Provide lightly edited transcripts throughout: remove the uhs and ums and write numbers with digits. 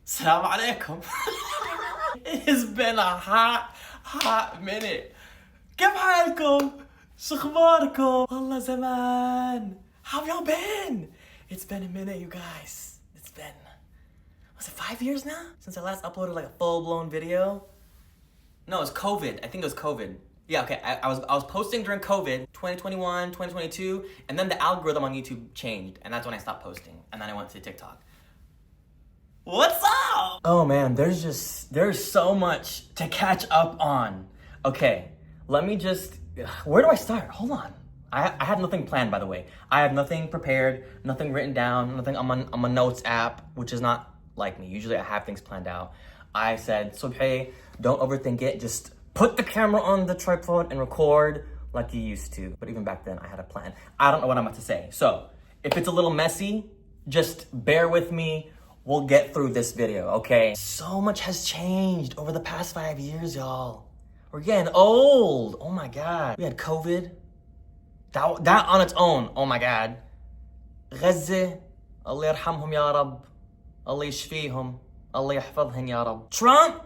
Assalamu alaikum. It has been a hot minute. كيف حالكم؟ شو اخباركم؟ والله زمان. How have y'all been? It's been a minute, you guys. It's been, was it 5 years now? Since I last uploaded like a full-blown video? No, it was COVID. I think it was COVID. Yeah, okay, I was posting during COVID, 2021, 2022, and then the algorithm on YouTube changed, and that's when I stopped posting, and then I went to TikTok. What's up? Oh man, there's so much to catch up on. Okay, let me just, where do I start? Hold on. I had nothing planned, by the way. I have nothing prepared, nothing written down, nothing on my notes app, which is not like me. Usually I have things planned out. I said, Subhay, don't overthink it. Just put the camera on the tripod and record like you used to. But even back then, I had a plan. I don't know what I'm about to say. So if it's a little messy, just bear with me. We'll get through this video, okay? So much has changed over the past 5 years, y'all. We're getting old. Oh my God. We had COVID. That on its own, oh my God. غزة, Allah يرحمهم يا رب. Allah يشفيهم. Allah يحفظهم يا رب. Trump.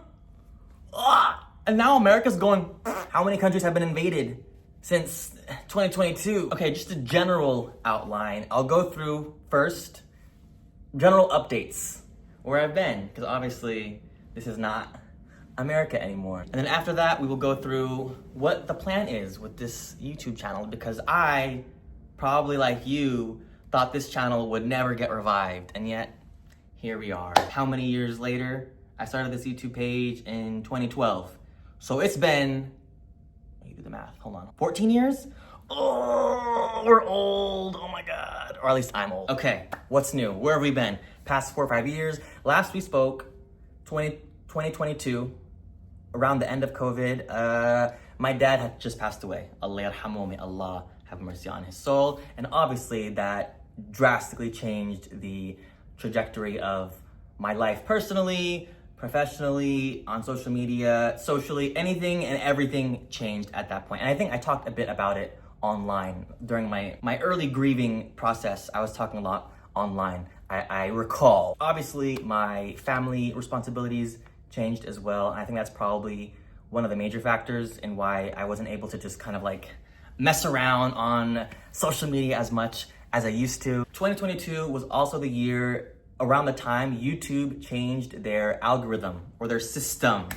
And now America's going, how many countries have been invaded since 2022? Okay, just a general outline. I'll go through first general updates where I've been, because obviously this is not America anymore. And then after that, we will go through what the plan is with this YouTube channel, because I, probably like you, thought this channel would never get revived, and yet here we are. How many years later? I started this YouTube page in 2012. So it's been, let me do the math, hold on, 14 years? Oh, we're old, oh my God. Or at least I'm old. Okay, what's new? Where have we been? Past 4 or 5 years. Last we spoke, 2022, around the end of COVID. My dad had just passed away. Allah yarhamu, may Allah have mercy on his soul. And obviously that drastically changed the trajectory of my life personally, professionally, on social media, socially, anything and everything changed at that point. And I think I talked a bit about it online during my early grieving process. I was talking a lot online, I recall. Obviously, my family responsibilities changed as well. And I think that's probably one of the major factors in why I wasn't able to just kind of like mess around on social media as much as I used to. 2022 was also the year around the time YouTube changed their algorithm or their system,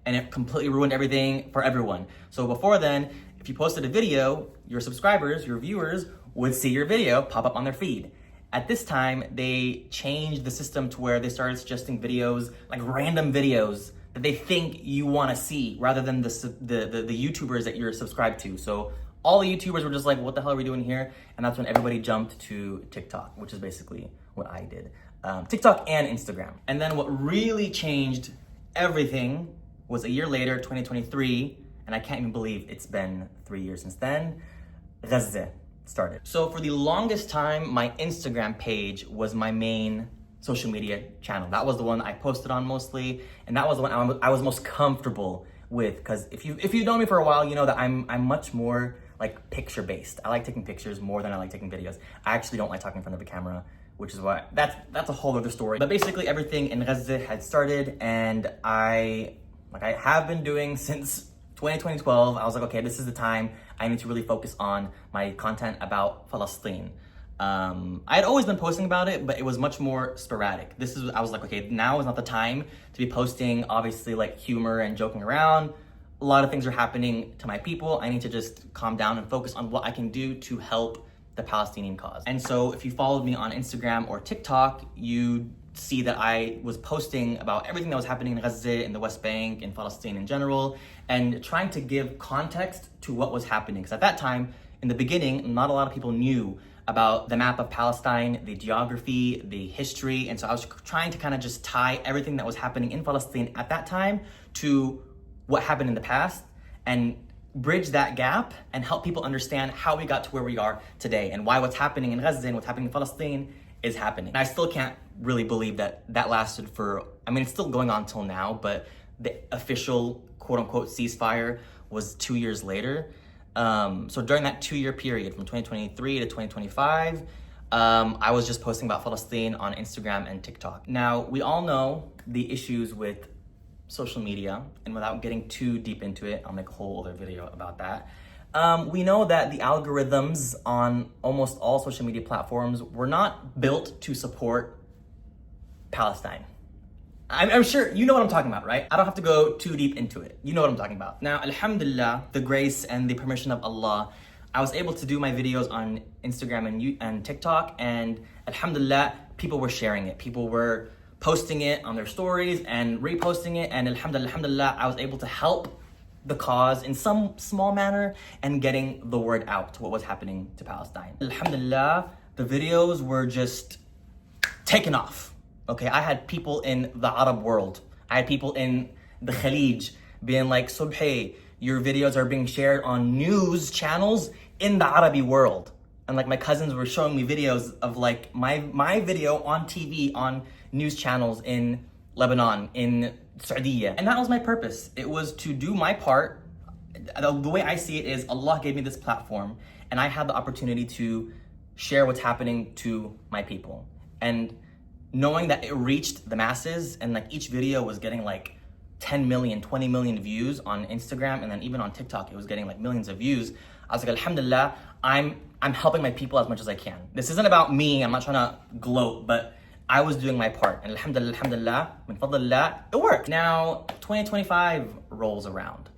and it completely ruined everything for everyone. So before then, if you posted a video, your subscribers, your viewers would see your video pop up on their feed. At this time, they changed the system to where they started suggesting videos, like random videos that they think you want to see, rather than the YouTubers that you're subscribed to. So all the YouTubers were just like, what the hell are we doing here? And that's when everybody jumped to TikTok, which is basically what I did. TikTok and Instagram. And then what really changed everything was a year later, 2023, and I can't even believe it's been 3 years since then, Gaza started. So for the longest time, my Instagram page was my main social media channel. That was the one I posted on mostly, and that was the one I was most comfortable with, because if you know me for a while, you know that I'm much more like picture-based. I like taking pictures more than I like taking videos. I actually don't like talking in front of a camera, which is why that's a whole other story. But basically everything in Gaza had started, and I have been doing since 2012. I was like, okay, this is the time I need to really focus on my content about Palestine. I had always been posting about it, but it was much more sporadic. I was like, okay, now is not the time to be posting, obviously, like humor and joking around. A lot of things are happening to my people. I need to just calm down and focus on what I can do to help the Palestinian cause. And so if you followed me on Instagram or TikTok, you see that I was posting about everything that was happening in Gaza, in the West Bank, in Palestine in general, and trying to give context to what was happening. Because at that time, in the beginning, not a lot of people knew about the map of Palestine, the geography, the history. And so I was trying to kind of just tie everything that was happening in Palestine at that time to what happened in the past, and bridge that gap and help people understand how we got to where we are today, and why what's happening in Gaza and what's happening in Palestine is happening. And I still can't really believe that lasted for, I mean, it's still going on till now, but the official quote unquote ceasefire was 2 years later. So during that 2-year period from 2023 to 2025, I was just posting about Palestine on Instagram and TikTok. Now, we all know the issues with social media, and without getting too deep into it, I'll make a whole other video about that. We know that the algorithms on almost all social media platforms were not built to support Palestine. I'm sure you know what I'm talking about, right? I don't have to go too deep into it. You know what I'm talking about. Now, alhamdulillah, the grace and the permission of Allah, I was able to do my videos on Instagram and TikTok, and alhamdulillah, people were sharing it. People were posting it on their stories and reposting it, and alhamdulillah, I was able to help the cause in some small manner and getting the word out to what was happening to Palestine. Alhamdulillah, the videos were just taken off. Okay, I had people in the Arab world, I had people in the Khalij being like, Subhi, your videos are being shared on news channels in the Arabi world. And like my cousins were showing me videos of like my video on TV, on news channels in Lebanon, in Saudi. And that was my purpose. It was to do my part. The way I see it is Allah gave me this platform and I had the opportunity to share what's happening to my people. And knowing that it reached the masses and like each video was getting like 10 million, 20 million views on Instagram, and then even on TikTok, it was getting like millions of views. I was like, alhamdulillah, I'm helping my people as much as I can. This isn't about me, I'm not trying to gloat, but I was doing my part. And alhamdulillah, min fadlillah, it worked. Now, 2025 rolls around.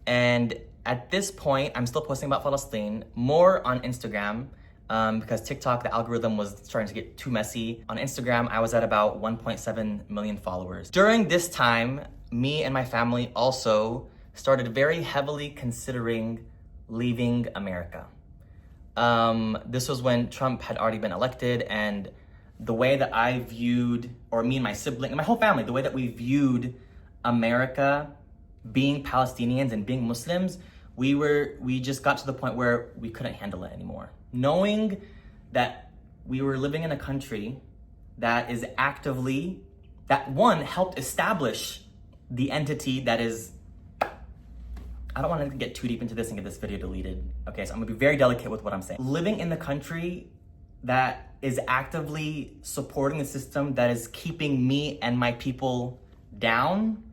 And at this point, I'm still posting about Palestine, more on Instagram, because TikTok, the algorithm was starting to get too messy. On Instagram, I was at about 1.7 million followers. During this time, me and my family also started very heavily considering leaving America. This was when Trump had already been elected, and the way that I viewed, or me and my sibling, and my whole family, the way that we viewed America, being Palestinians and being Muslims, we just got to the point where we couldn't handle it anymore. Knowing that we were living in a country that is actively, that one, helped establish the entity that is, I don't want to get too deep into this and get this video deleted. Okay, so I'm gonna be very delicate with what I'm saying. Living in the country that is actively supporting the system that is keeping me and my people down,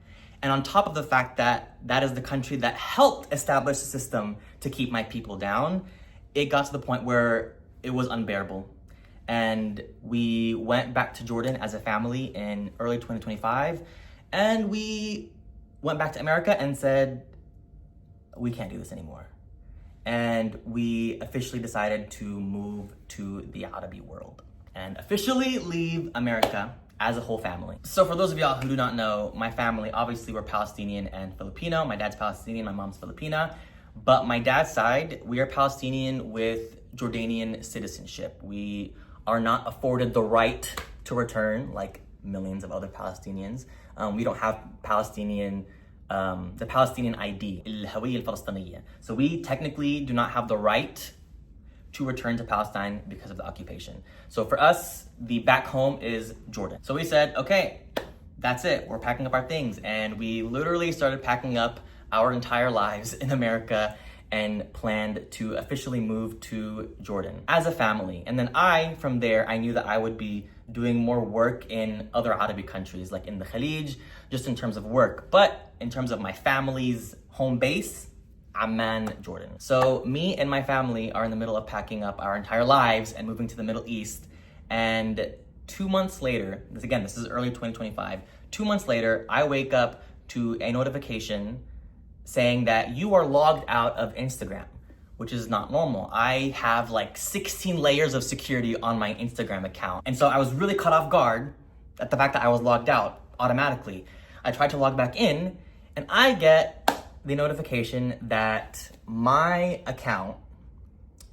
and on top of the fact that that is the country that helped establish the system to keep my people down, it got to the point where it was unbearable. And we went back to Jordan as a family in early 2025, and we went back to America and said, we can't do this anymore. And we officially decided to move to the Arabi world and officially leave America as a whole family. So for those of y'all who do not know, my family, obviously we're Palestinian and Filipino. My dad's Palestinian, my mom's Filipina. But my dad's side, we are Palestinian with Jordanian citizenship. We are not afforded the right to return like millions of other Palestinians. We don't have the Palestinian ID, الهوية الفلسطينية. So we technically do not have the right to return to Palestine because of the occupation. So for us, the back home is Jordan. So we said, okay, that's it. We're packing up our things. And we literally started packing up our entire lives in America and planned to officially move to Jordan as a family. And then from there, I knew that I would be doing more work in other Arabic countries, like in the Khalij, just in terms of work. But in terms of my family's home base, Amman, Jordan. So me and my family are in the middle of packing up our entire lives and moving to the Middle East. And 2 months later, this is early 2025, 2 months later, I wake up to a notification saying that you are logged out of Instagram, which is not normal. I have like 16 layers of security on my Instagram account. And so I was really caught off guard at the fact that I was logged out automatically. I tried to log back in and I get the notification that my account,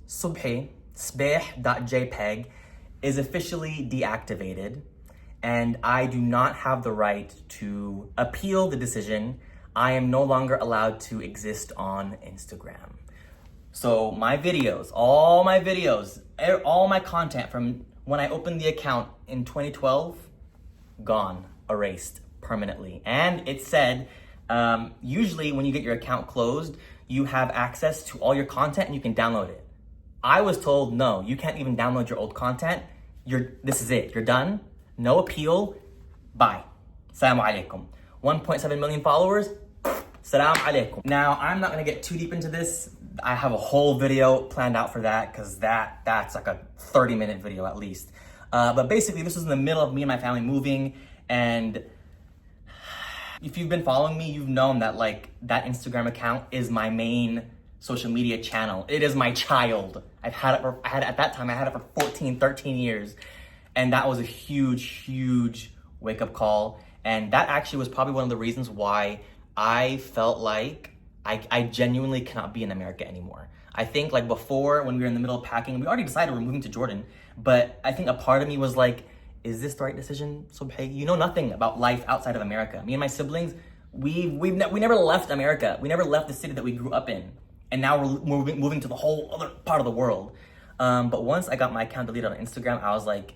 subhi.jpg, is officially deactivated and I do not have the right to appeal the decision. I am no longer allowed to exist on Instagram. So my videos, all my content from when I opened the account in 2012, gone, erased permanently. And it said, usually when you get your account closed, you have access to all your content and you can download it. I was told, no, you can't even download your old content. This is it, you're done. No appeal, bye. Salam alaikum. 1.7 million followers, salam alaikum. Now, I'm not gonna get too deep into this. I have a whole video planned out for that, because that's like a 30-minute video at least. But basically, this was in the middle of me and my family moving, and if you've been following me, you've known that like that Instagram account is my main social media channel. It is my child. At that time, I had it for 14, 13 years. And that was a huge wake-up call. And that actually was probably one of the reasons why I felt like I genuinely cannot be in America anymore. I think like before, when we were in the middle of packing, we already decided we're moving to Jordan, but I think a part of me was like, is this the right decision, Subhi? You know nothing about life outside of America. Me and my siblings, we never left America. We never left the city that we grew up in. And now we're moving to the whole other part of the world. But once I got my account deleted on Instagram, I was like,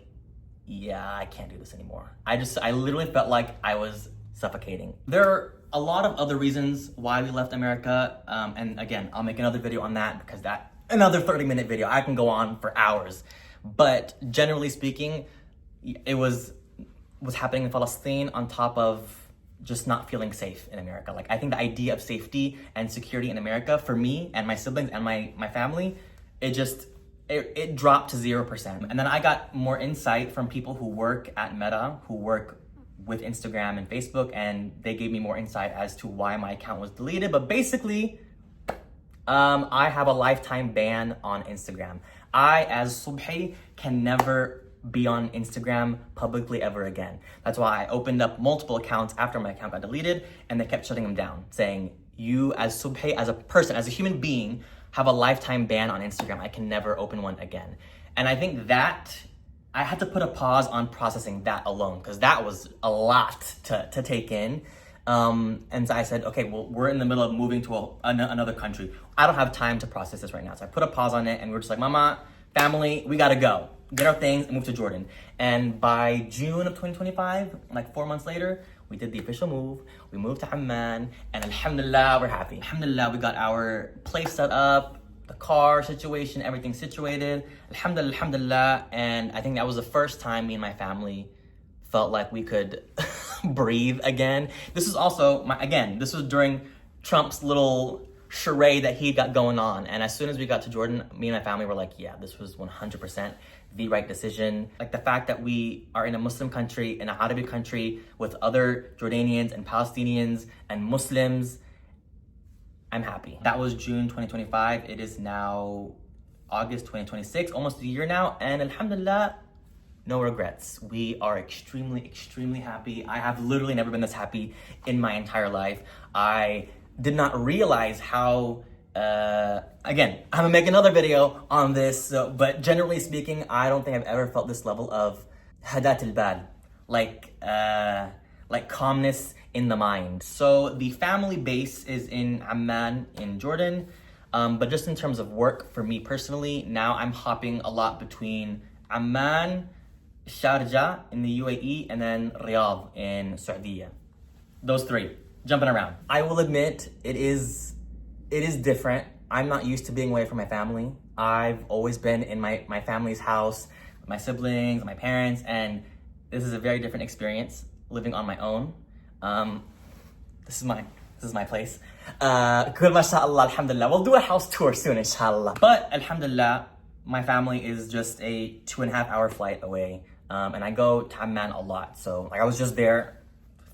yeah, I can't do this anymore. I literally felt like I was suffocating. There are a lot of other reasons why we left America. And again, I'll make another video on that, because another 30-minute video, I can go on for hours. But generally speaking, it was happening in Palestine on top of just not feeling safe in America. Like, I think the idea of safety and security in America for me and my siblings and my family, it dropped to 0%. And then I got more insight from people who work at Meta, who work with Instagram and Facebook, and they gave me more insight as to why my account was deleted. But basically, I have a lifetime ban on Instagram. I, as Subhi, can never be on Instagram publicly ever again. That's why I opened up multiple accounts after my account got deleted, and they kept shutting them down, saying, you as Subhi, as a person, as a human being, have a lifetime ban on Instagram. I can never open one again. And I think that I had to put a pause on processing that alone, because that was a lot to take in. And so I said, okay, well, we're in the middle of moving to another country. I don't have time to process this right now. So I put a pause on it, and we were just like, Mama, family, we gotta go. Get our things and move to Jordan. And by June of 2025, like 4 months later, we did the official move. We moved to Amman, and alhamdulillah, we're happy. Alhamdulillah, we got our place set up, the car situation, everything situated. Alhamdulillah, alhamdulillah. And I think that was the first time me and my family felt like we could breathe again. This is also, this was during Trump's little charade that he got going on. And as soon as we got to Jordan, me and my family were like, yeah, this was 100% the right decision. Like, the fact that we are in a Muslim country, in a Arabic country with other Jordanians and Palestinians and Muslims, I'm happy. That was June 2025. It is now August 2026, almost a year now. And alhamdulillah, no regrets. We are extremely happy. I have literally never been this happy in my entire life. I did not realize how, again, I'm gonna make another video on this, but generally speaking, I don't think I've ever felt this level of hadat al-bal, like calmness in the mind. So the family base is in Amman in Jordan, but just in terms of work for me personally, now I'm hopping a lot between Amman, Sharjah in the UAE, and then Riyadh in Saudi. Those three, jumping around. I will admit, it is different. I'm not used to being away from my family. I've always been in my family's house, with my siblings, my parents, and this is a very different experience living on my own. This is my place. Good, mashallah, alhamdulillah. We'll do a house tour soon, inshallah. But alhamdulillah, my family is just a 2.5-hour flight away. And I go to Amman a lot. So like, I was just there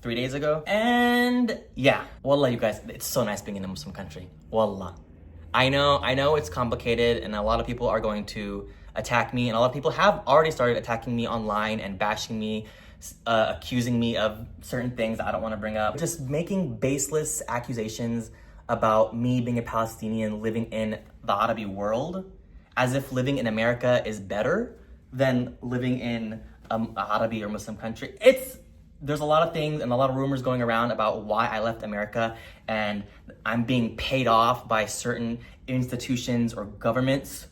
3 days ago. And yeah, wallah, you guys, it's so nice being in a Muslim country. Wallah. I know it's complicated, and a lot of people are going to attack me, and a lot of people have already started attacking me online and bashing me, accusing me of certain things that I don't want to bring up. Just making baseless accusations about me being a Palestinian living in the Arabi world, as if living in America is better than living in an Arabi or Muslim country. There's a lot of things and a lot of rumors going around about why I left America, and I'm being paid off by certain institutions or governments.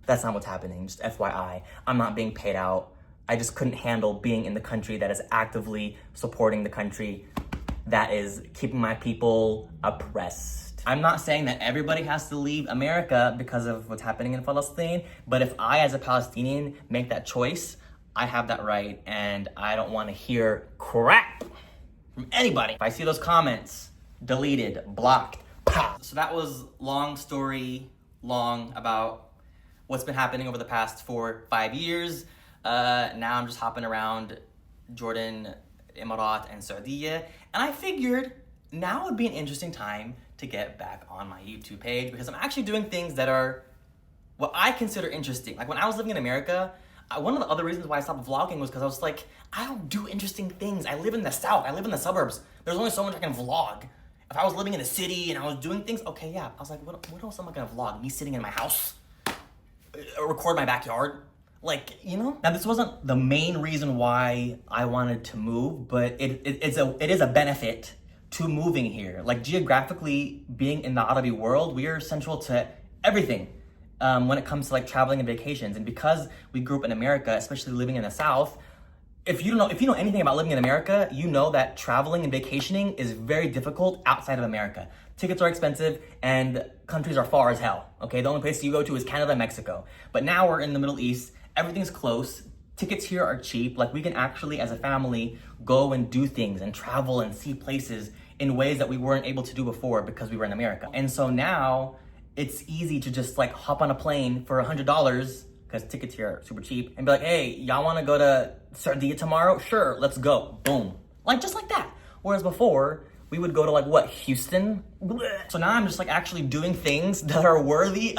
That's not what's happening, just FYI. I'm not being paid out. I just couldn't handle being in the country that is actively supporting the country that is keeping my people oppressed. I'm not saying that everybody has to leave America because of what's happening in Palestine, but if I, as a Palestinian, make that choice, I have that right, and I don't want to hear crap from anybody. If I see those comments, deleted, blocked, pow. So that was long story long about what's been happening over the past 4-5 years. Now I'm just hopping around Jordan, Emirat, and Saudi, and I figured now would be an interesting time to get back on my YouTube page because I'm actually doing things that are what I consider interesting. Like when I was living in America, one of the other reasons why I stopped vlogging was because I was like, I don't do interesting things. I live in the South. I live in the suburbs. There's only so much I can vlog. If I was living in a city and I was doing things, okay, yeah. I was like, what else am I gonna vlog? Me sitting in my house? Record my backyard? Like, you know? Now, this wasn't the main reason why I wanted to move, but it is a benefit to moving here. Like, geographically, being in the Arabi world, we are central to everything. When it comes to like traveling and vacations. And because we grew up in America, especially living in the South, if you know anything about living in America, you know that traveling and vacationing is very difficult outside of America. Tickets are expensive and countries are far as hell, okay? The only place you go to is Canada and Mexico. But now we're in the Middle East, everything's close, tickets here are cheap, like we can actually, as a family, go and do things and travel and see places in ways that we weren't able to do before because we were in America. And so now, it's easy to just like hop on a plane for $100 because tickets here are super cheap and be like, hey, y'all want to go to Saudi tomorrow? Sure, let's go. Boom. Like just like that. Whereas before, we would go to like what, Houston? So now I'm just like actually doing things that are worthy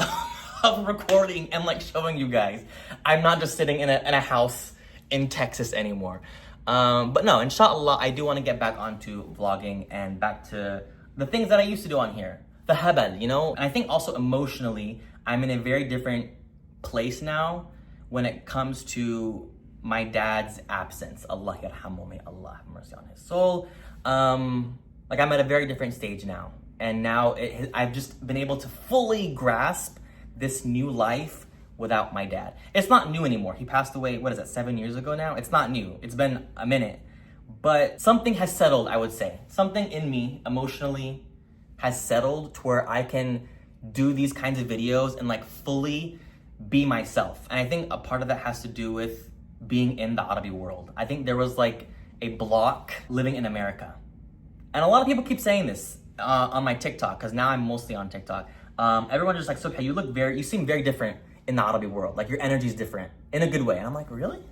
of recording and like showing you guys. I'm not just sitting in a house in Texas anymore. But no, inshallah, I do want to get back onto vlogging and back to the things that I used to do on here. The habal, you know? And I think also emotionally, I'm in a very different place now when it comes to my dad's absence. Allah yarhamu, may Allah have mercy on his soul. Like I'm at a very different stage now. And now I've just been able to fully grasp this new life without my dad. It's not new anymore. He passed away, what is that, 7 years ago now? It's not new. It's been a minute. But something has settled, I would say. Something in me emotionally has settled to where I can do these kinds of videos and like fully be myself. And I think a part of that has to do with being in the Arabi world. I think there was like a block living in America. And a lot of people keep saying this on my TikTok, because now I'm mostly on TikTok. Everyone just like, Subha, you seem very different in the Arabi world. Like your energy is different in a good way. And I'm like, really?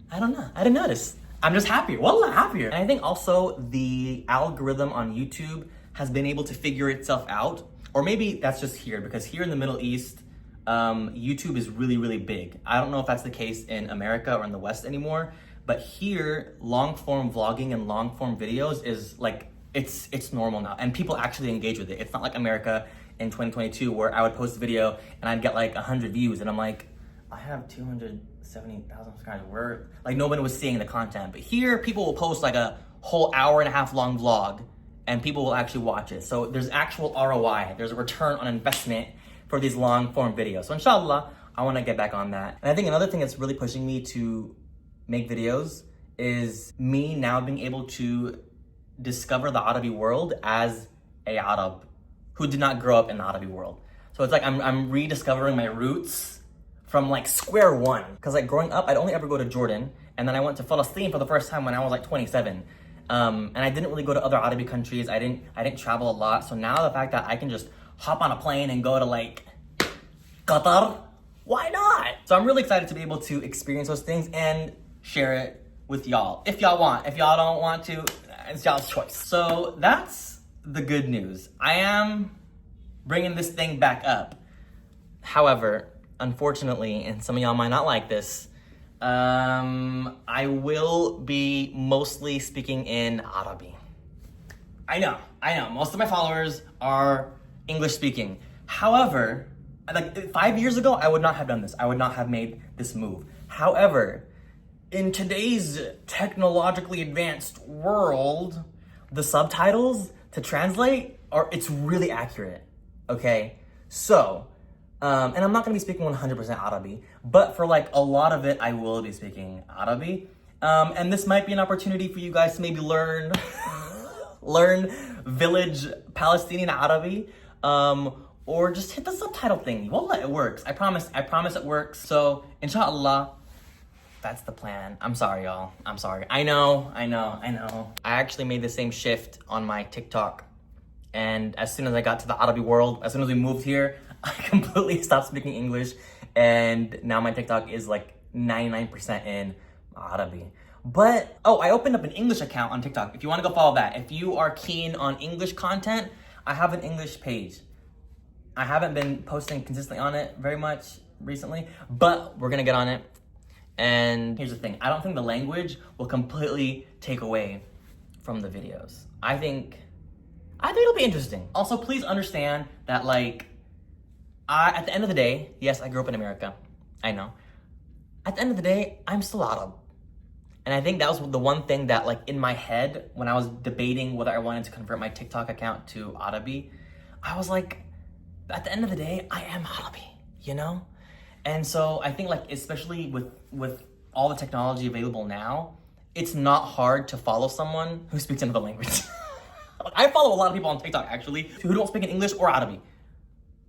I don't know. I didn't notice. I'm just happier. Wallah, happier. And I think also the algorithm on YouTube has been able to figure itself out, or maybe that's just here, because here in the Middle East, YouTube is really, really big. I don't know if that's the case in America or in the West anymore, but here, long form vlogging and long form videos is like, it's normal now, and people actually engage with it. It's not like America in 2022 where I would post a video and I'd get like 100 views, and I'm like, I have 270,000 subscribers. Where like nobody was seeing the content. But here, people will post like a whole hour-and-a-half long vlog, and people will actually watch it. So there's actual ROI. There's a return on investment for these long form videos. So inshallah, I want to get back on that. And I think another thing that's really pushing me to make videos is me now being able to discover the Arabi world as a Arab who did not grow up in the Arabi world. So it's like I'm rediscovering my roots from like square one. Because like growing up, I'd only ever go to Jordan, and then I went to Palestine for the first time when I was like 27. And I didn't really go to other Arabi countries. I didn't travel a lot. So now the fact that I can just hop on a plane and go to like Qatar, why not? So I'm really excited to be able to experience those things and share it with y'all. If y'all want. If y'all don't want to, it's y'all's choice. So that's the good news. I am bringing this thing back up. However, unfortunately, and some of y'all might not like this, I will be mostly speaking in Arabi. I know. Most of my followers are English speaking. However, like 5 years ago, I would not have done this. I would not have made this move. However, in today's technologically advanced world, the subtitles to translate it's really accurate. Okay? So, and I'm not gonna be speaking 100% Arabi, but for like a lot of it, I will be speaking Arabi. And this might be an opportunity for you guys to maybe learn learn village Palestinian Arabi, or just hit the subtitle thing. Wallah, it works. I promise it works. So, inshallah, that's the plan. I'm sorry, y'all. I'm sorry. I know. I actually made the same shift on my TikTok. And as soon as I got to the Arabi world, as soon as we moved here, I completely stopped speaking English. And now my TikTok is like 99% in Arabi. But, oh, I opened up an English account on TikTok. If you want to go follow that. If you are keen on English content, I have an English page. I haven't been posting consistently on it very much recently, but we're gonna get on it. And here's the thing, I don't think the language will completely take away from the videos. I think it'll be interesting. Also, please understand that like, at the end of the day, yes, I grew up in America, I know. At the end of the day, I'm still Arab. And I think that was the one thing that like in my head, when I was debating whether I wanted to convert my TikTok account to Arabi, I was like, at the end of the day, I am Arabi, you know? And so I think like, especially with all the technology available now, it's not hard to follow someone who speaks another language. I follow a lot of people on TikTok actually, who don't speak in English or Arabi,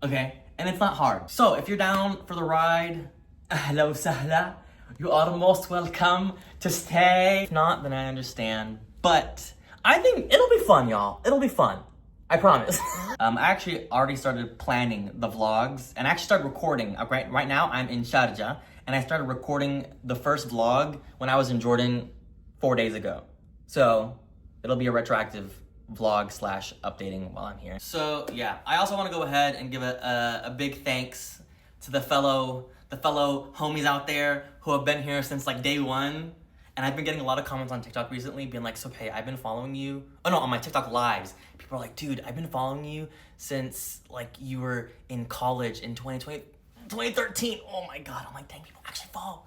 okay? And it's not hard. So if you're down for the ride, ahla wa sahla, you are most welcome to stay. If not, then I understand. But I think it'll be fun, y'all. It'll be fun. I promise. I actually already started planning the vlogs and I actually started recording. Right now, I'm in Sharjah and I started recording the first vlog when I was in Jordan 4 days ago. So it'll be a retroactive vlog / updating while I'm here. So yeah, I also want to go ahead and give a big thanks to the fellow homies out there who have been here since like day one. And I've been getting a lot of comments on TikTok recently being like, Sobhay, I've been following you. Oh no, on my TikTok lives. People are like, dude, I've been following you since like you were in college in 2013. Oh my God, I'm like, dang, people actually follow.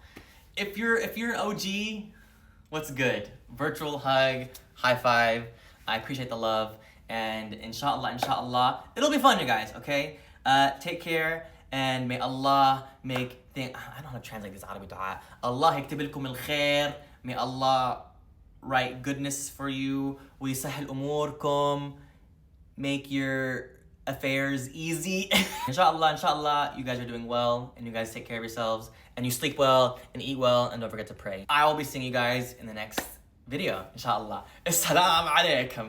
If you're an OG, what's good? Virtual hug, high five. I appreciate the love. And inshallah, it'll be fun, you guys, okay? Take care. And may Allah make things, I don't know how to translate this Arabic dua. Allah yaktib lakum al-khair. May Allah write goodness for you. ويسهل أموركم. Make your affairs easy. Inshallah, you guys are doing well and you guys take care of yourselves and you sleep well and eat well and don't forget to pray. I will be seeing you guys in the next video, inshallah. Assalamu alaikum.